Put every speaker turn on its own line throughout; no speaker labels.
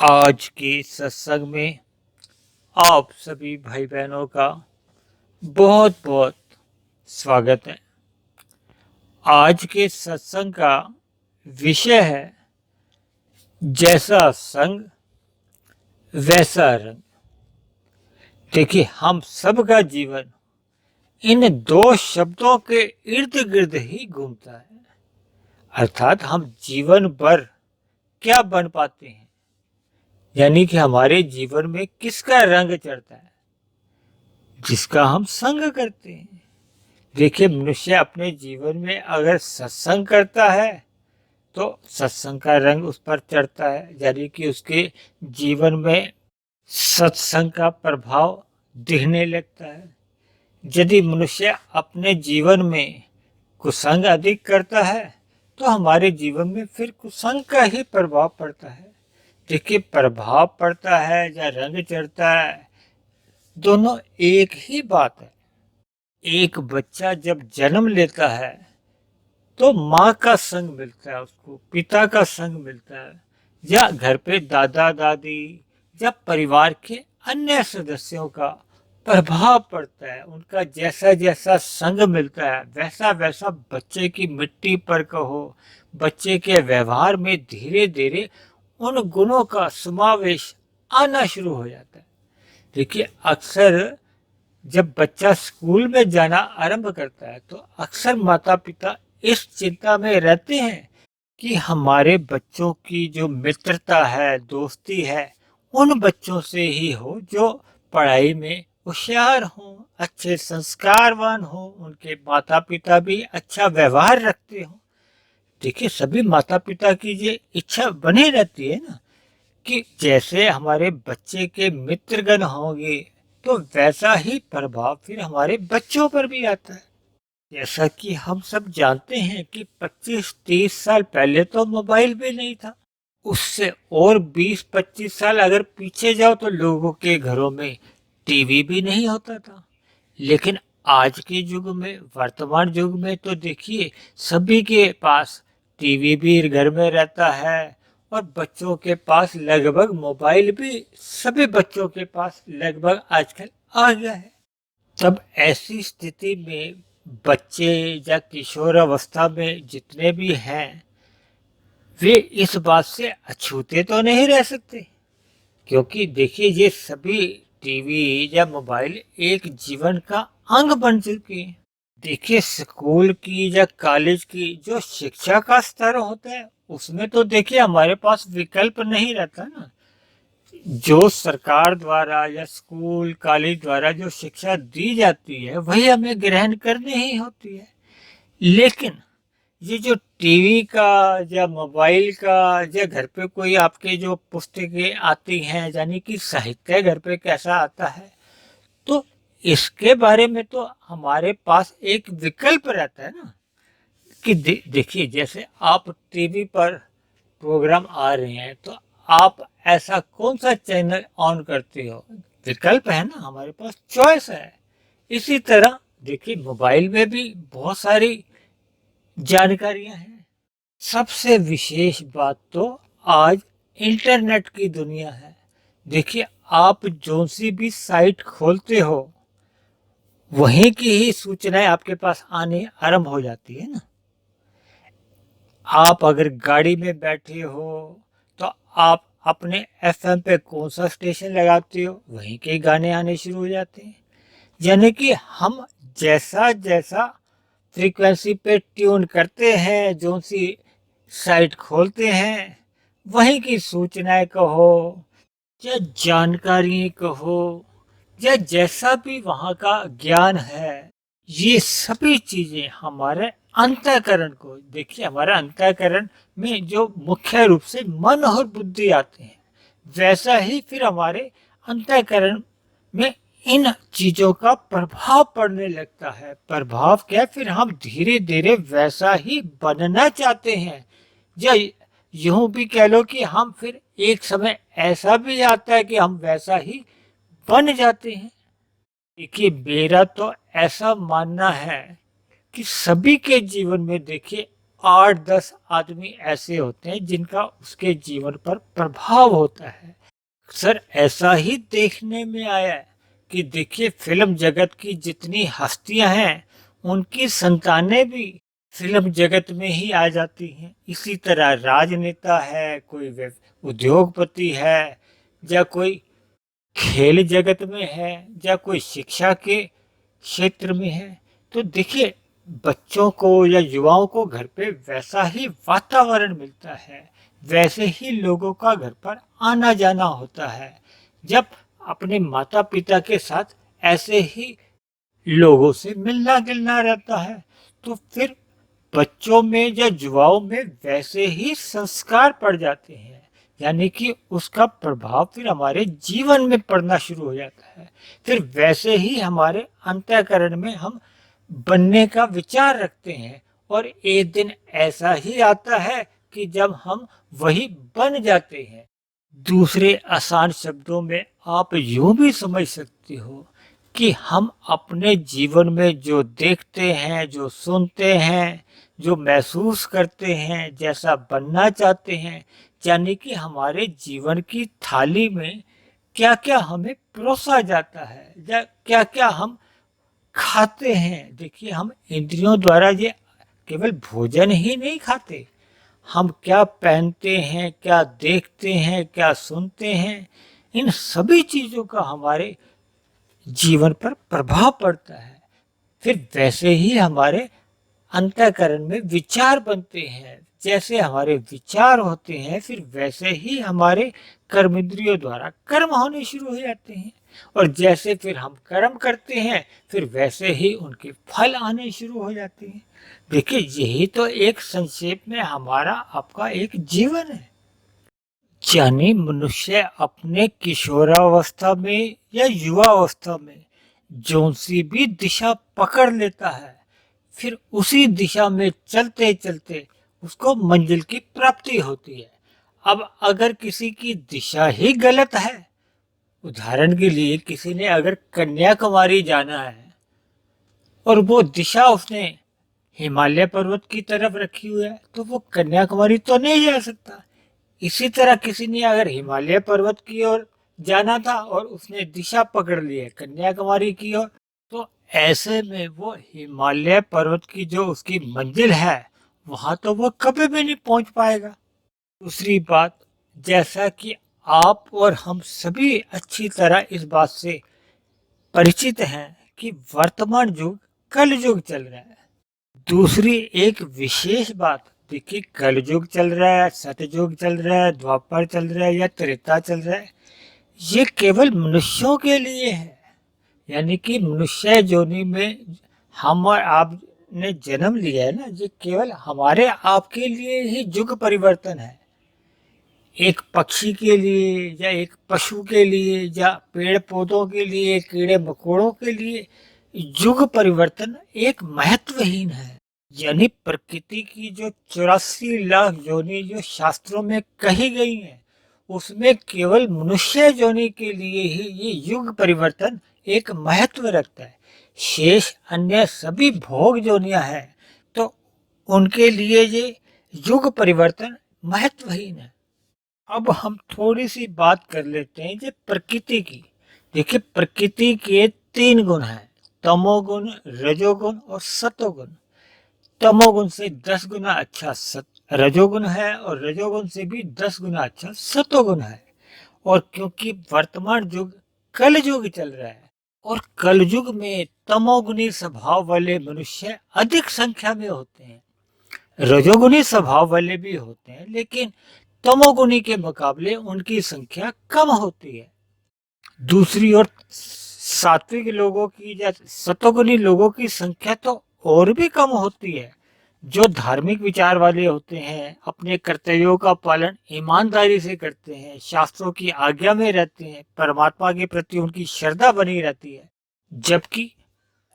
आज के सत्संग में आप सभी भाई बहनों का बहुत बहुत स्वागत है। आज के सत्संग का विषय है जैसा संग वैसा रंग। देखिए, हम सब का जीवन इन दो शब्दों के इर्द गिर्द ही घूमता है। अर्थात हम जीवन भर क्या बन पाते हैं, यानी कि हमारे जीवन में किसका रंग चढ़ता है, जिसका हम संग करते हैं। देखिए, मनुष्य अपने जीवन में अगर सत्संग करता है तो सत्संग का रंग उस पर चढ़ता है, यानी कि उसके जीवन में सत्संग का प्रभाव दिखने लगता है। यदि मनुष्य अपने जीवन में कुसंग अधिक करता है तो हमारे जीवन में फिर कुसंग का ही प्रभाव पड़ता है। देखिए, प्रभाव पड़ता है या रंग चढ़ता है, दोनों एक ही बात है। एक बच्चा जब जन्म लेता है तो माँ का संग मिलता है, उसको पिता का संग मिलता है, या घर पे दादा दादी या परिवार के अन्य सदस्यों का प्रभाव पड़ता है। उनका जैसा जैसा संग मिलता है वैसा वैसा बच्चे की मिट्टी पर कहो, बच्चे के व्यवहार में धीरे धीरे उन गुणों का समावेश आना शुरू हो जाता है। देखिए, अक्सर जब बच्चा स्कूल में जाना आरंभ करता है तो अक्सर माता पिता इस चिंता में रहते हैं कि हमारे बच्चों की जो मित्रता है, दोस्ती है, उन बच्चों से ही हो जो पढ़ाई में होशियार हों, अच्छे संस्कारवान हों, उनके माता पिता भी अच्छा व्यवहार रखते हों। देखिए, सभी माता पिता की ये इच्छा बनी रहती है ना, कि जैसे हमारे बच्चे के मित्रगण होंगे तो वैसा ही प्रभाव फिर हमारे बच्चों पर भी आता है। जैसा कि हम सब जानते हैं कि 25-30 साल पहले तो मोबाइल भी नहीं था। उससे और 20-25 साल अगर पीछे जाओ तो लोगों के घरों में टीवी भी नहीं होता था। लेकिन आज के युग में, वर्तमान युग में तो देखिए, सभी के पास टीवी भी घर में रहता है और बच्चों के पास लगभग मोबाइल भी सभी बच्चों के पास लगभग आजकल आ गया है। तब ऐसी स्थिति में बच्चे या किशोर अवस्था में जितने भी हैं वे इस बात से अछूते तो नहीं रह सकते, क्योंकि देखिए, ये सभी टीवी या मोबाइल एक जीवन का अंग बन चुके हैं। देखिए, स्कूल की या कॉलेज की जो शिक्षा का स्तर होता है उसमें तो देखिए हमारे पास विकल्प नहीं रहता ना। जो सरकार द्वारा या स्कूल कॉलेज द्वारा जो शिक्षा दी जाती है वही हमें ग्रहण करनी ही होती है। लेकिन ये जो टीवी का या मोबाइल का या घर पे कोई आपके जो पुस्तकें आती हैं, यानी कि साहित्य घर पे कैसा आता है, तो इसके बारे में तो हमारे पास एक विकल्प रहता है ना, कि देखिए, जैसे आप टीवी पर प्रोग्राम आ रहे हैं तो आप ऐसा कौन सा चैनल ऑन करते हो, विकल्प है ना, हमारे पास चॉइस है। इसी तरह देखिए, मोबाइल में भी बहुत सारी जानकारियां हैं। सबसे विशेष बात तो आज इंटरनेट की दुनिया है। देखिए, आप जो सी भी साइट खोलते हो वहीं की ही सूचनाएं आपके पास आने आरंभ हो जाती है ना। आप अगर गाड़ी में बैठे हो तो आप अपने एफएम पे कौन सा स्टेशन लगाते हो वहीं के गाने आने शुरू हो जाते हैं। यानी कि हम जैसा जैसा फ्रीक्वेंसी पे ट्यून करते हैं, जो सी साइट खोलते हैं, वहीं की सूचनाएं कहो या जानकारी कहो या जैसा भी वहाँ का ज्ञान है, ये सभी चीजें हमारे अंतःकरण को, देखिए, हमारा अंतःकरण में जो मुख्य रूप से मन और बुद्धि आते हैं, वैसा ही फिर हमारे अंतःकरण में इन चीजों का प्रभाव पड़ने लगता है। प्रभाव क्या, फिर हम धीरे धीरे वैसा ही बनना चाहते हैं, या यूं भी कह लो कि हम फिर एक समय ऐसा भी आता है कि हम वैसा ही बन जाते हैं। देखिए, मेरा तो ऐसा मानना है कि सभी के जीवन में देखिए 8-10 आदमी ऐसे होते हैं जिनका उसके जीवन पर प्रभाव होता है। अक्सर ऐसा ही देखने में आया है कि देखिए फिल्म जगत की जितनी हस्तियां हैं उनकी संतानें भी फिल्म जगत में ही आ जाती हैं। इसी तरह राजनेता है, कोई उद्योगपति है, या कोई खेल जगत में है, या कोई शिक्षा के क्षेत्र में है। तो देखिए बच्चों को या युवाओं को घर पे वैसा ही वातावरण मिलता है, वैसे ही लोगों का घर पर आना जाना होता है। जब अपने माता पिता के साथ ऐसे ही लोगों से मिलना गिलना रहता है तो फिर बच्चों में या युवाओं में वैसे ही संस्कार पड़ जाते हैं, यानी कि उसका प्रभाव फिर हमारे जीवन में पड़ना शुरू हो जाता है। फिर वैसे ही हमारे अंतःकरण में हम बनने का विचार रखते हैं और एक दिन ऐसा ही आता है कि जब हम वही बन जाते हैं। दूसरे आसान शब्दों में आप यूं भी समझ सकते हो कि हम अपने जीवन में जो देखते हैं, जो सुनते हैं, जो महसूस करते हैं, जैसा बनना चाहते हैं, यानी कि हमारे जीवन की थाली में क्या क्या हमें परोसा जाता है या क्या क्या हम खाते हैं। देखिए हम इंद्रियों द्वारा ये केवल भोजन ही नहीं खाते, हम क्या पहनते हैं, क्या देखते हैं, क्या सुनते हैं, इन सभी चीजों का हमारे जीवन पर प्रभाव पड़ता है। फिर वैसे ही हमारे अंतःकरण में विचार बनते हैं, जैसे हमारे विचार होते हैं फिर वैसे ही हमारे कर्मेंद्रियों द्वारा कर्म होने शुरू हो जाते हैं, और जैसे फिर हम कर्म करते हैं फिर वैसे ही उनके फल आने शुरू हो जाते हैं। देखिए यही तो एक संक्षेप में हमारा आपका एक जीवन है। यानी मनुष्य अपने किशोरावस्था में या युवावस्था में जो सी भी दिशा पकड़ लेता है फिर उसी दिशा में चलते चलते उसको मंजिल की प्राप्ति होती है। अब अगर किसी की दिशा ही गलत है, उदाहरण के लिए किसी ने अगर कन्याकुमारी जाना है और वो दिशा उसने हिमालय पर्वत की तरफ रखी हुई है तो वो कन्याकुमारी तो नहीं जा सकता। इसी तरह किसी ने अगर हिमालय पर्वत की ओर जाना था और उसने दिशा पकड़ ली है कन्याकुमारी की ओर, तो ऐसे में वो हिमालय पर्वत की जो उसकी मंजिल है वहां तो वो कभी भी नहीं पहुंच पाएगा। दूसरी बात, जैसा कि आप और हम सभी अच्छी तरह इस बात से परिचित हैं कि वर्तमान युग कल युग चल रहा है। दूसरी एक विशेष बात, देखिए कलयुग चल रहा है, सतयुग चल रहा है, द्वापर चल रहा है या त्रेता चल रहा है, ये केवल मनुष्यों के लिए है। यानी कि मनुष्य योनि में हम और आप ने जन्म लिया है ना, ये केवल हमारे आपके लिए ही युग परिवर्तन है। एक पक्षी के लिए या एक पशु के लिए या पेड़ पौधों के लिए, कीड़े मकोड़ों के लिए युग परिवर्तन एक महत्वहीन है। यानी प्रकृति की जो 84 लाख योनि जो शास्त्रों में कही गई है उसमें केवल मनुष्य योनि के लिए ही ये युग परिवर्तन एक महत्व रखता है। शेष अन्य सभी भोग योनियां हैं तो उनके लिए ये युग परिवर्तन महत्वहीन है। अब हम थोड़ी सी बात कर लेते हैं जो प्रकृति की। देखिए प्रकृति के 3 गुण हैं, तमोगुण, रजोगुण और सतोगुण। तमोगुण से 10 गुना अच्छा रजोगुण है और रजोगुण से भी 10 गुना अच्छा सतोगुण है। और क्योंकि वर्तमान युग कल युग चल रहा है और कल युग में तमोगुणी स्वभाव वाले मनुष्य अधिक संख्या में होते हैं, रजोगुणी स्वभाव वाले भी होते हैं लेकिन तमोगुणी के मुकाबले उनकी संख्या कम होती है। दूसरी ओर सात्विक लोगों की या सतोगुणी लोगों की संख्या तो और भी कम होती है। जो धार्मिक विचार वाले होते हैं, अपने कर्तव्यों का पालन ईमानदारी से करते हैं, शास्त्रों की आज्ञा में रहते हैं, परमात्मा के प्रति उनकी श्रद्धा बनी रहती है। जबकि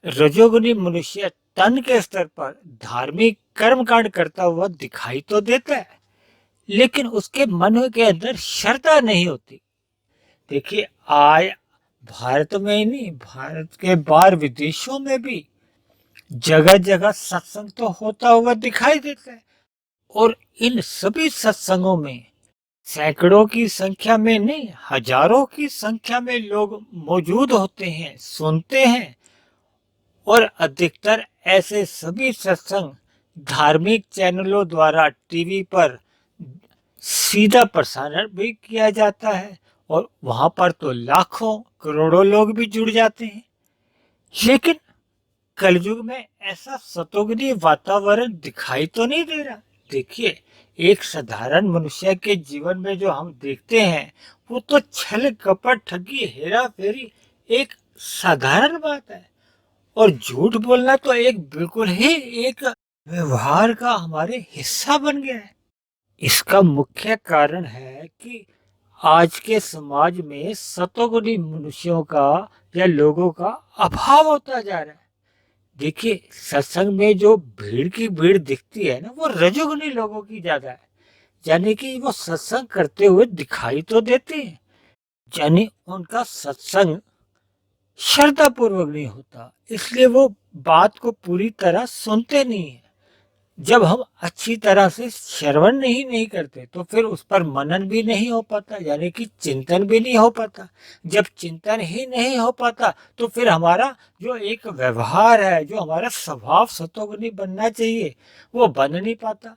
रजोगुणी मनुष्य तन के स्तर पर धार्मिक कर्म कांड करता हुआ दिखाई तो देता है लेकिन उसके मन के अंदर श्रद्धा नहीं होती। देखिए आज भारत में ही नहीं, भारत के बाहर विदेशों में भी जगह जगह सत्संग तो होता हुआ दिखाई देता है, और इन सभी सत्संगों में सैकड़ों की संख्या में नहीं, हजारों की संख्या में लोग मौजूद होते हैं, सुनते हैं। और अधिकतर ऐसे सभी सत्संग धार्मिक चैनलों द्वारा टीवी पर सीधा प्रसारण भी किया जाता है और वहां पर तो लाखों करोड़ों लोग भी जुड़ जाते हैं। लेकिन कलयुग में ऐसा सतोगुनी वातावरण दिखाई तो नहीं दे रहा। देखिए, एक साधारण मनुष्य के जीवन में जो हम देखते हैं वो तो छल कपट ठगी हेरा फेरी एक साधारण बात है। और झूठ बोलना तो एक बिल्कुल ही एक व्यवहार का हमारे हिस्सा बन गया है। इसका मुख्य कारण है कि आज के समाज में सतोगुनी मनुष्यों का या लोगों का अभाव होता जा रहा है। देखिए, सत्संग में जो भीड़ की भीड़ दिखती है ना, वो रजोगुनी लोगों की ज्यादा है। यानी कि वो सत्संग करते हुए दिखाई तो देते हैं, यानी उनका सत्संग श्रद्धा पूर्वक नहीं होता, इसलिए वो बात को पूरी तरह सुनते नहीं है। जब हम अच्छी तरह से श्रवण नहीं करते तो फिर उस पर मनन भी नहीं हो पाता, यानी कि चिंतन भी नहीं हो पाता। जब चिंतन ही नहीं हो पाता तो फिर हमारा जो एक व्यवहार है, जो हमारा स्वभाव सतोगुनी बनना चाहिए, वो बन नहीं पाता।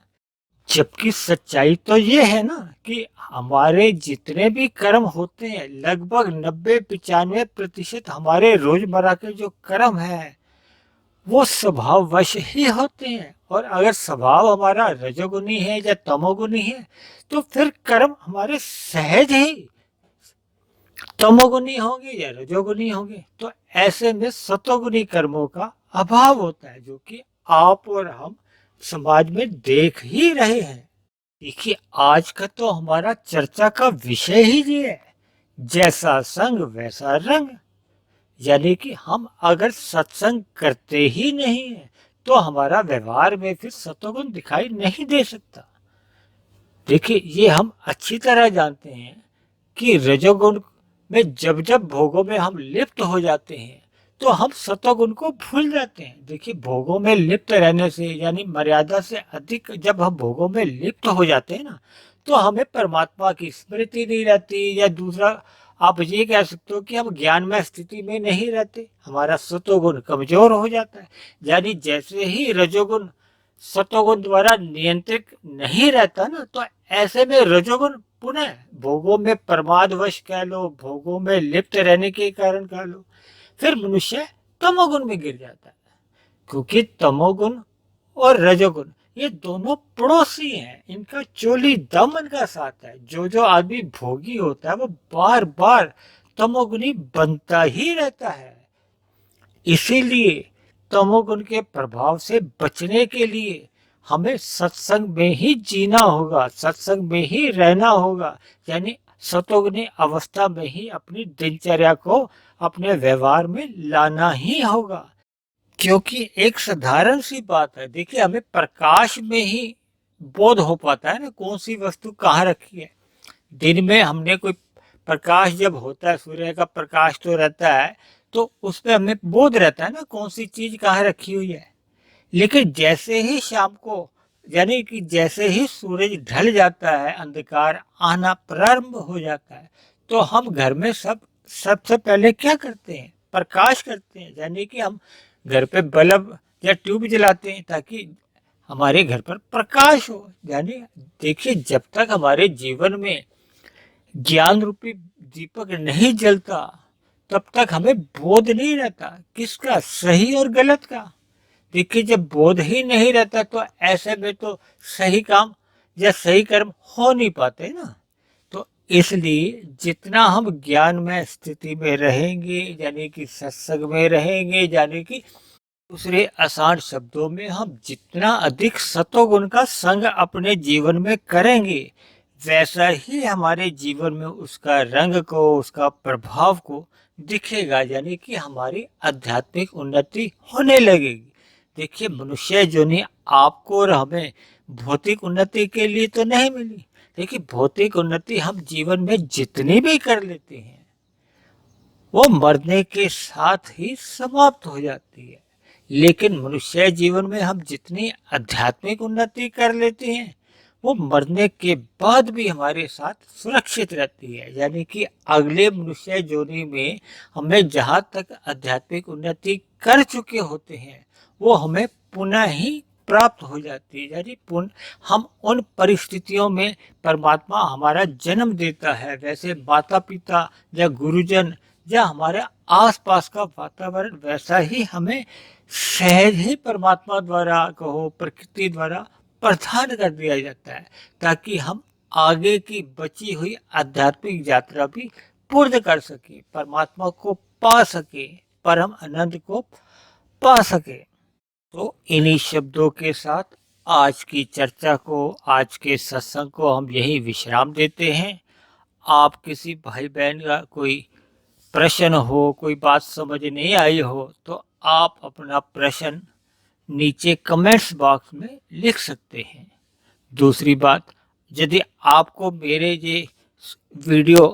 जबकि सच्चाई तो ये है ना कि हमारे जितने भी कर्म होते हैं, लगभग 90-95% हमारे रोजमर्रा के जो कर्म है वो स्वभाववश ही होते हैं। और अगर स्वभाव हमारा रजोगुनी है या तमोगुनी है तो फिर कर्म हमारे सहज ही तमोगुनी होंगे या रजोगुनी होंगे। तो ऐसे में सतोगुनी कर्मों का अभाव होता है, जो कि आप और हम समाज में देख ही रहे हैं। देखिए, आज का तो हमारा चर्चा का विषय ही ये है, जैसा संग वैसा रंग। यानी कि हम अगर सत्संग करते ही नहीं है तो हमारा व्यवहार में फिर सतोगुण दिखाई नहीं दे सकता। देखिए, ये हम अच्छी तरह जानते हैं कि रजोगुण में जब जब भोगों में हम लिप्त हो जाते हैं तो हम सतोगुण को भूल जाते हैं। देखिए, भोगों में लिप्त रहने से, यानी मर्यादा से अधिक जब हम भोगों में लिप्त हो जाते हैं ना, तो हमें परमात्मा की स्मृति नहीं रहती, या दूसरा आप ये कह सकते हो कि हम ज्ञान में स्थिति में नहीं रहते, हमारा सतोगुण कमजोर हो जाता है। यानी जैसे ही रजोगुण सतोगुण द्वारा नियंत्रित नहीं रहता ना, तो ऐसे में रजोगुण पुनः भोगों में प्रमादवश कह लो, भोगों में लिप्त रहने के कारण कह लो, फिर मनुष्य तमोगुण में गिर जाता है। क्योंकि तमोगुण और रजोगुण ये दोनों पड़ोसी हैं, इनका चोली दामन का साथ है। जो आदमी भोगी होता है वो बार बार तमोगुणी बनता ही रहता है। इसीलिए तमोगुण के प्रभाव से बचने के लिए हमें सत्संग में ही जीना होगा, सत्संग में ही रहना होगा। यानी सतोगुणी अवस्था में ही अपनी दिनचर्या को अपने व्यवहार में लाना ही होगा। क्योंकि एक साधारण सी बात है, देखिए, हमें प्रकाश में ही बोध हो पाता है ना कौन सी वस्तु कहाँ रखी है। दिन में हमने कोई प्रकाश जब होता है, सूर्य का प्रकाश तो रहता है, तो उसमें हमें बोध रहता है ना कौन सी चीज कहाँ रखी हुई है। लेकिन जैसे ही शाम को, यानी कि जैसे ही सूरज ढल जाता है, अंधकार आना प्रारंभ हो जाता है, तो हम घर में सबसे पहले क्या करते हैं? प्रकाश करते हैं। यानी कि हम घर पे बल्ब या ट्यूब जलाते हैं ताकि हमारे घर पर प्रकाश हो। यानी देखिए, जब तक हमारे जीवन में ज्ञान रूपी दीपक नहीं जलता तब तक हमें बोध नहीं रहता किसका, सही और गलत का। देखिए, जब बोध ही नहीं रहता तो ऐसे में तो सही काम या सही कर्म हो नहीं पाते ना। तो इसलिए जितना हम ज्ञान में स्थिति में रहेंगे, यानी कि सत्संग में रहेंगे, यानी कि दूसरे आसान शब्दों में हम जितना अधिक सतोगुण का संग अपने जीवन में करेंगे, वैसा ही हमारे जीवन में उसका रंग को, उसका प्रभाव को दिखेगा। यानी कि हमारी आध्यात्मिक उन्नति होने लगेगी। देखिए, मनुष्य जो नहीं आपको और हमें भौतिक उन्नति के लिए तो नहीं मिली। देखिए, भौतिक उन्नति हम जीवन में जितनी भी कर लेते हैं वो मरने के साथ ही समाप्त हो जाती है। लेकिन मनुष्य जीवन में हम जितनी आध्यात्मिक उन्नति कर लेते हैं वो मरने के बाद भी हमारे साथ सुरक्षित रहती है। यानी कि अगले मनुष्य योनि में हमें जहाँ तक आध्यात्मिक उन्नति कर चुके होते हैं वो हमें पुनः ही प्राप्त हो जाती है। यानी हम उन परिस्थितियों में परमात्मा हमारा जन्म देता है। वैसे माता पिता या गुरुजन या हमारे आसपास का वातावरण वैसा ही हमें सहज ही परमात्मा द्वारा कहो प्रकृति द्वारा प्रदान कर दिया जाता है, ताकि हम आगे की बची हुई आध्यात्मिक यात्रा भी पूर्ण कर सके, परमात्मा को पा सके, परम आनंद को पा सके। तो इन्हीं शब्दों के साथ आज की चर्चा को, आज के सत्संग को हम यही विश्राम देते हैं। आप किसी भाई बहन का कोई प्रश्न हो, कोई बात समझ नहीं आई हो, तो आप अपना प्रश्न नीचे कमेंट्स बॉक्स में लिख सकते हैं। दूसरी बात, यदि आपको मेरे ये वीडियो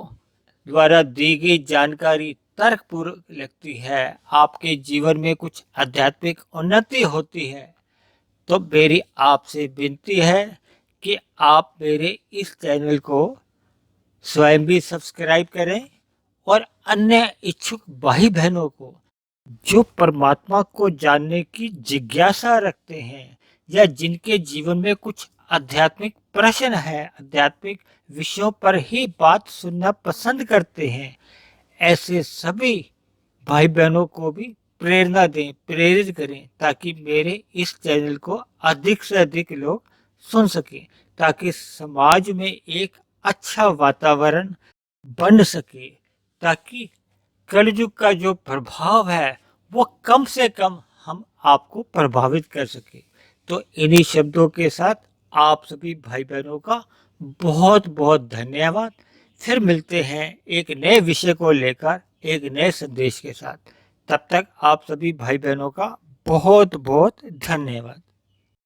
द्वारा दी गई जानकारी तर्कपूर्वक लगती है, आपके जीवन में कुछ आध्यात्मिक उन्नति होती है, तो मेरी आपसे विनती है कि आप मेरे इस चैनल को स्वयं भी सब्सक्राइब करें और अन्य इच्छुक भाई बहनों को जो परमात्मा को जानने की जिज्ञासा रखते हैं या जिनके जीवन में कुछ आध्यात्मिक प्रश्न है, आध्यात्मिक विषयों पर ही बात सुनना पसंद करते हैं, ऐसे सभी भाई बहनों को भी प्रेरणा दें, प्रेरित करें, ताकि मेरे इस चैनल को अधिक से अधिक लोग सुन सकें, ताकि समाज में एक अच्छा वातावरण बन सके, ताकि कलयुग का जो प्रभाव है वो कम से कम हम आपको प्रभावित कर सके। तो इन्हीं शब्दों के साथ आप सभी भाई बहनों का बहुत बहुत धन्यवाद। फिर मिलते हैं एक नए विषय को लेकर, एक नए संदेश के साथ। तब तक आप सभी भाई बहनों का बहुत बहुत धन्यवाद।